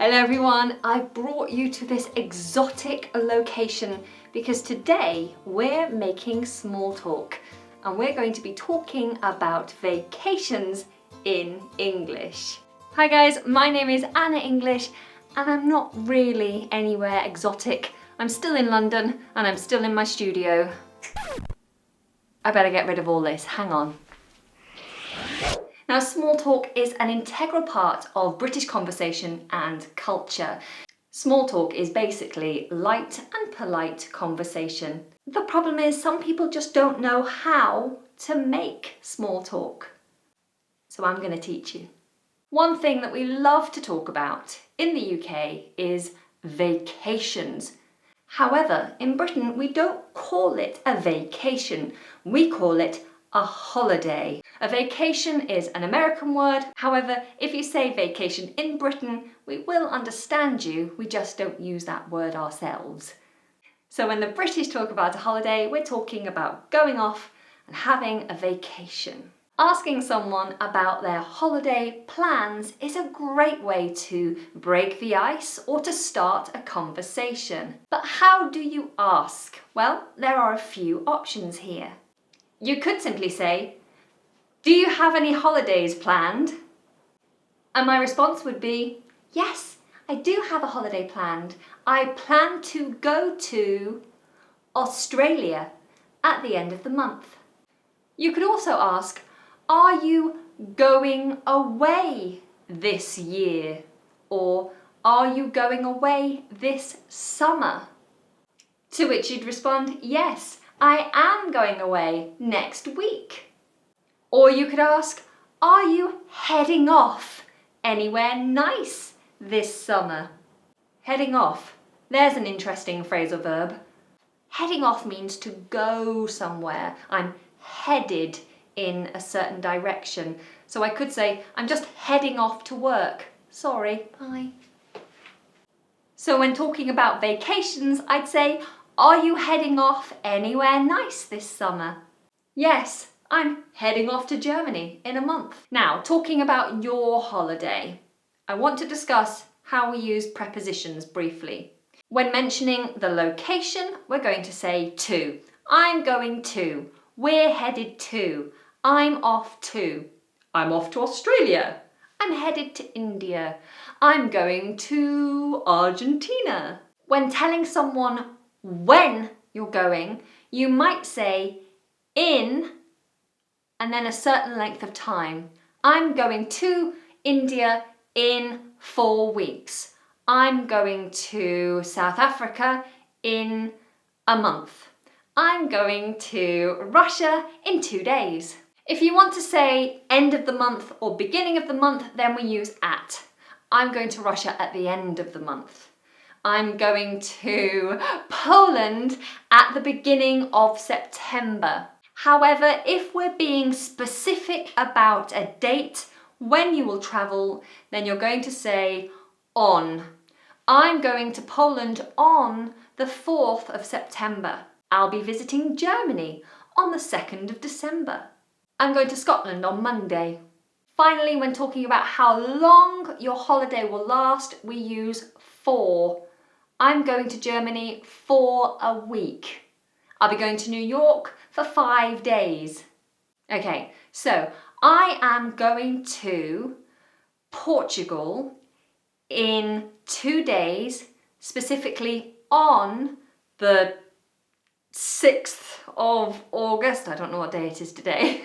Hello everyone, I've brought you to this exotic location because today we're making small talk and we're going to be talking about vacations in English. Hi guys, my name is Anna English and I'm not really anywhere exotic. I'm still in London and I'm still in my studio. I better get rid of all this, hang on. Now, small talk is an integral part of British conversation and culture. Small talk is basically light and polite conversation. The problem is some people just don't know how to make small talk. So I'm going to teach you. One thing that we love to talk about in the UK is vacations. However, in Britain, we don't call it a vacation. We call it a holiday. A vacation is an American word. However, if you say vacation in Britain, we will understand you. We just don't use that word ourselves. So when the British talk about a holiday, we're talking about going off and having a vacation. Asking someone about their holiday plans is a great way to break the ice or to start a conversation. But how do you ask? Well, there are a few options here. You could simply say, "Do you have any holidays planned?" And my response would be, "Yes, I do have a holiday planned. I plan to go to Australia at the end of the month." You could also ask, "Are you going away this year?" Or, "Are you going away this summer?" To which you'd respond, "Yes, I am going away next week." Or you could ask, "Are you heading off anywhere nice this summer?" Heading off. There's an interesting phrasal verb. Heading off means to go somewhere. I'm headed in a certain direction. So I could say, "I'm just heading off to work. Sorry, bye." So when talking about vacations, I'd say, "Are you heading off anywhere nice this summer?" "Yes, I'm heading off to Germany in a month." Now, talking about your holiday, I want to discuss how we use prepositions briefly. When mentioning the location, we're going to say to. I'm going to. We're headed to. I'm off to. I'm off to Australia. I'm headed to India. I'm going to Argentina. When telling someone when you're going, you might say in and then a certain length of time. I'm going to India in 4 weeks. I'm going to South Africa in a month. I'm going to Russia in 2 days. If you want to say end of the month or beginning of the month, then we use at. I'm going to Russia at the end of the month. I'm going to Poland at the beginning of September. However, if we're being specific about a date when you will travel, then you're going to say on. I'm going to Poland on the 4th of September. I'll be visiting Germany on the 2nd of December. I'm going to Scotland on Monday. Finally, when talking about how long your holiday will last, we use for. I'm going to Germany for a week. I'll be going to New York for 5 days. Okay, so I am going to Portugal in 2 days, specifically on the 6th of August, I don't know what day it is today,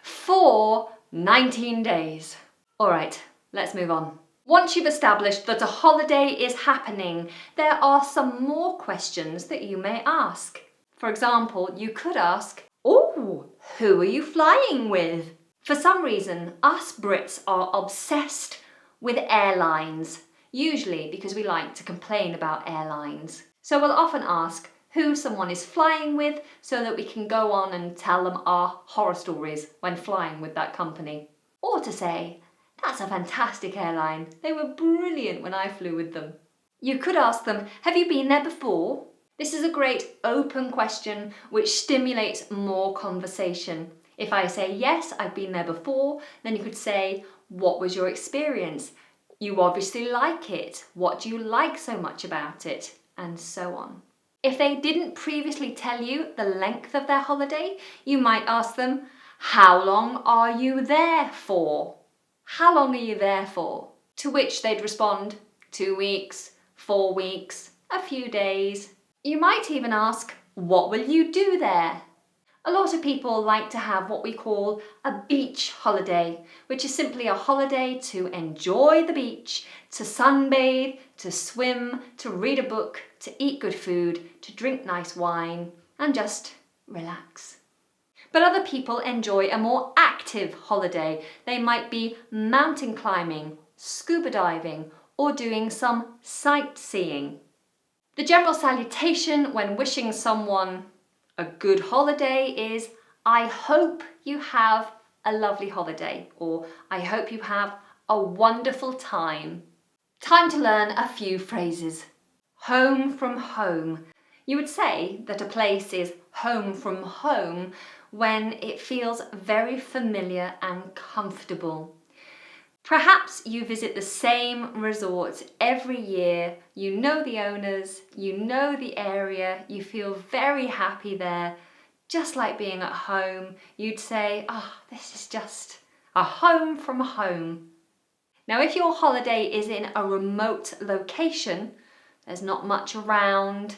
for 19 days. All right, let's move on. Once you've established that a holiday is happening, there are some more questions that you may ask. For example, you could ask, "Oh, who are you flying with?" For some reason, us Brits are obsessed with airlines, usually because we like to complain about airlines. So we'll often ask who someone is flying with so that we can go on and tell them our horror stories when flying with that company. Or to say, "That's a fantastic airline. They were brilliant when I flew with them." You could ask them, "Have you been there before?" This is a great open question which stimulates more conversation. If I say, "Yes, I've been there before," then you could say, "What was your experience?" You obviously like it. What do you like so much about it? And so on. If they didn't previously tell you the length of their holiday, you might ask them, how long are you there for? How long are you there for? To which they'd respond, 2 weeks, 4 weeks, a few days. You might even ask, what will you do there? A lot of people like to have what we call a beach holiday, which is simply a holiday to enjoy the beach, to sunbathe, to swim, to read a book, to eat good food, to drink nice wine, and just relax. But other people enjoy a more active holiday. They might be mountain climbing, scuba diving, or doing some sightseeing. The general salutation when wishing someone a good holiday is, I hope you have a lovely holiday, or I hope you have a wonderful time. Time to learn a few phrases. Home from home. You would say that a place is home from home when it feels very familiar and comfortable. Perhaps you visit the same resort every year, you know the owners, you know the area, you feel very happy there, just like being at home. You'd say, this is just a home from home. Now, if your holiday is in a remote location, there's not much around,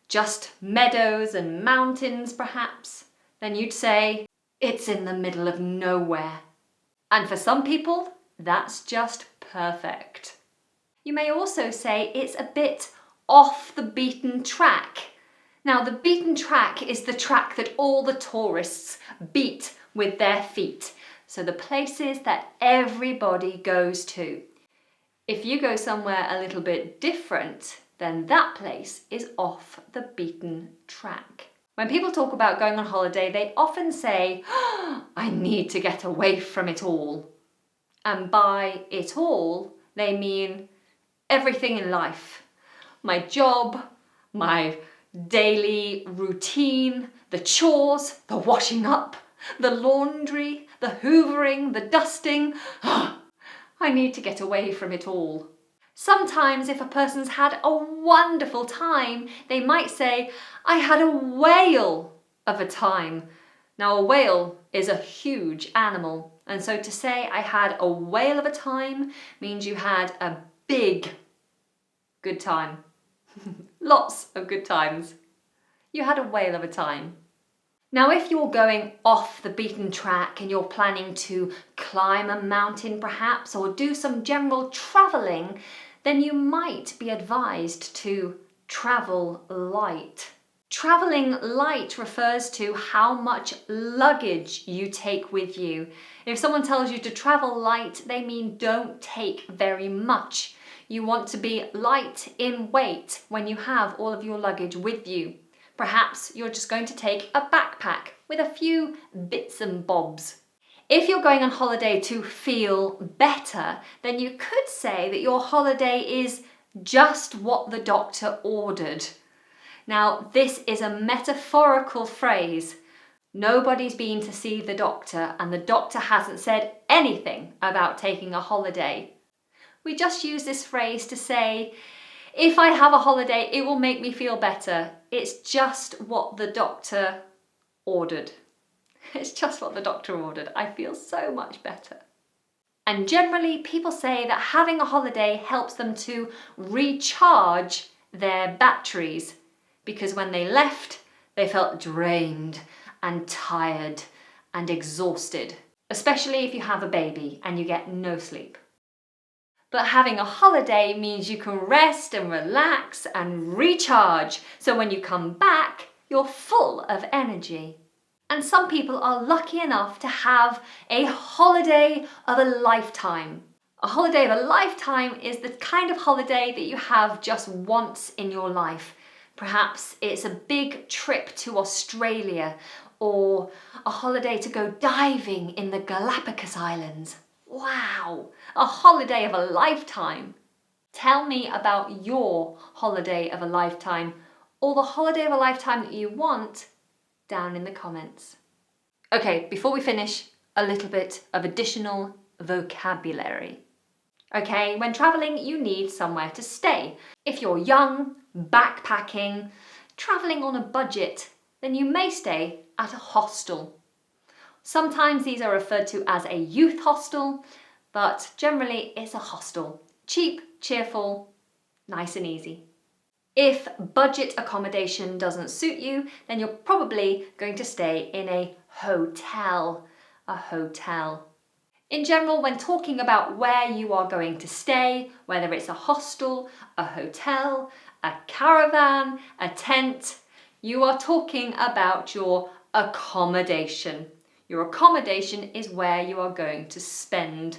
just meadows and mountains perhaps, then you'd say, it's in the middle of nowhere. And for some people, that's just perfect. You may also say it's a bit off the beaten track. Now, the beaten track is the track that all the tourists beat with their feet. So the places that everybody goes to. If you go somewhere a little bit different, then that place is off the beaten track. When people talk about going on holiday, they often say, I need to get away from it all. And by it all, they mean everything in life. My job, my daily routine, the chores, the washing up, the laundry, the hoovering, the dusting. I need to get away from it all. Sometimes if a person's had a wonderful time, they might say, I had a whale of a time. Now, a whale is a huge animal, and so to say I had a whale of a time means you had a big good time. Lots of good times. You had a whale of a time. Now, if you're going off the beaten track and you're planning to climb a mountain perhaps, or do some general travelling, then you might be advised to travel light. Travelling light refers to how much luggage you take with you. If someone tells you to travel light, they mean don't take very much. You want to be light in weight when you have all of your luggage with you. Perhaps you're just going to take a backpack with a few bits and bobs. If you're going on holiday to feel better, then you could say that your holiday is just what the doctor ordered. Now, this is a metaphorical phrase. Nobody's been to see the doctor and the doctor hasn't said anything about taking a holiday. We just use this phrase to say, if I have a holiday, it will make me feel better. It's just what the doctor ordered. It's just what the doctor ordered. I feel so much better. And generally, people say that having a holiday helps them to recharge their batteries, because when they left, they felt drained and tired and exhausted, especially if you have a baby and you get no sleep. But having a holiday means you can rest and relax and recharge, so when you come back, you're full of energy. And some people are lucky enough to have a holiday of a lifetime. A holiday of a lifetime is the kind of holiday that you have just once in your life. Perhaps it's a big trip to Australia, or a holiday to go diving in the Galapagos Islands. Wow, a holiday of a lifetime. Tell me about your holiday of a lifetime, or the holiday of a lifetime that you want, down in the comments. Okay, before we finish, a little bit of additional vocabulary. Okay, when traveling, you need somewhere to stay. If you're young, backpacking, traveling on a budget, then you may stay at a hostel. Sometimes these are referred to as a youth hostel, but generally it's a hostel. Cheap, cheerful, nice and easy. If budget accommodation doesn't suit you, then you're probably going to stay in a hotel. A hotel. In general, when talking about where you are going to stay, whether it's a hostel, a hotel, a caravan, a tent, you are talking about your accommodation. Your accommodation is where you are going to spend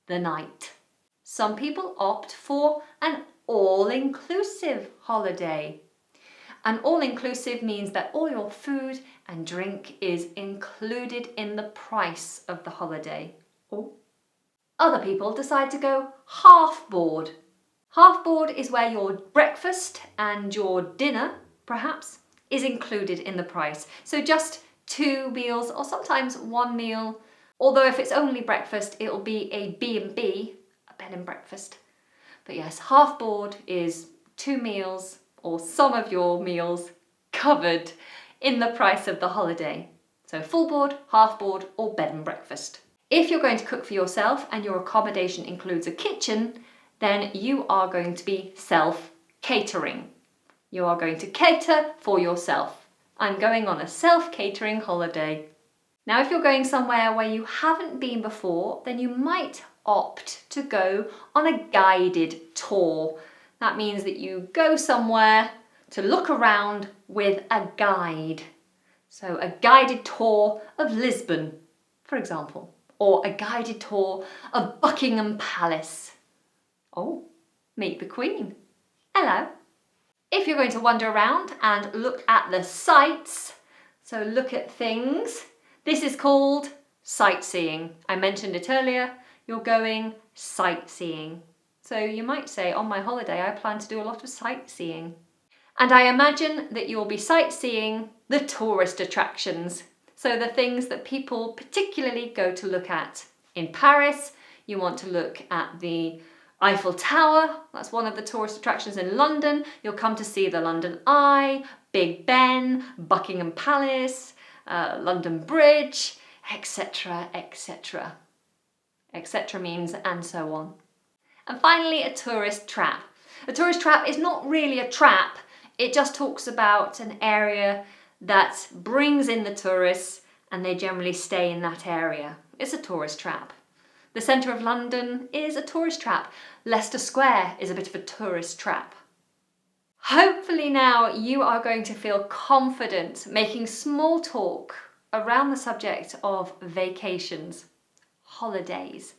the night. Some people opt for an all-inclusive holiday. An all-inclusive means that all your food and drink is included in the price of the holiday. Oh. Other people decide to go half-board. Half-board is where your breakfast and your dinner, perhaps, is included in the price. So just 2 meals or sometimes 1 meal. Although if it's only breakfast, it'll be a B&B, a bed and breakfast. But yes, half-board is 2 meals or some of your meals covered in the price of the holiday. So full board, half board or bed and breakfast. If you're going to cook for yourself and your accommodation includes a kitchen, then you are going to be self-catering. You are going to cater for yourself. I'm going on a self-catering holiday. Now, if you're going somewhere where you haven't been before, then you might opt to go on a guided tour. That means that you go somewhere to look around with a guide. So a guided tour of Lisbon, for example, or a guided tour of Buckingham Palace. Oh, meet the Queen. Hello. If you're going to wander around and look at the sights, so look at things, this is called sightseeing. I mentioned it earlier, you're going sightseeing. So you might say, on my holiday, I plan to do a lot of sightseeing. And I imagine that you'll be sightseeing the tourist attractions. So the things that people particularly go to look at. In Paris, you want to look at the Eiffel Tower. That's one of the tourist attractions. In London, you'll come to see the London Eye, Big Ben, Buckingham Palace, London Bridge, etc., etc. Etc. means and so on. And finally, a tourist trap. A tourist trap is not really a trap, it just talks about an area that brings in the tourists and they generally stay in that area. It's a tourist trap. The centre of London is a tourist trap. Leicester Square is a bit of a tourist trap. Hopefully now you are going to feel confident making small talk around the subject of vacations, holidays.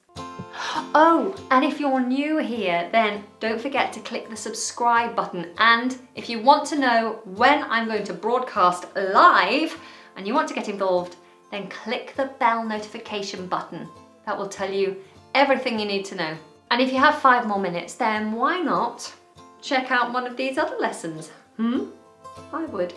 Oh, and if you're new here, then don't forget to click the subscribe button. And if you want to know when I'm going to broadcast live and you want to get involved, then click the bell notification button. That will tell you everything you need to know. And if you have 5 more minutes, then why not check out one of these other lessons? I would.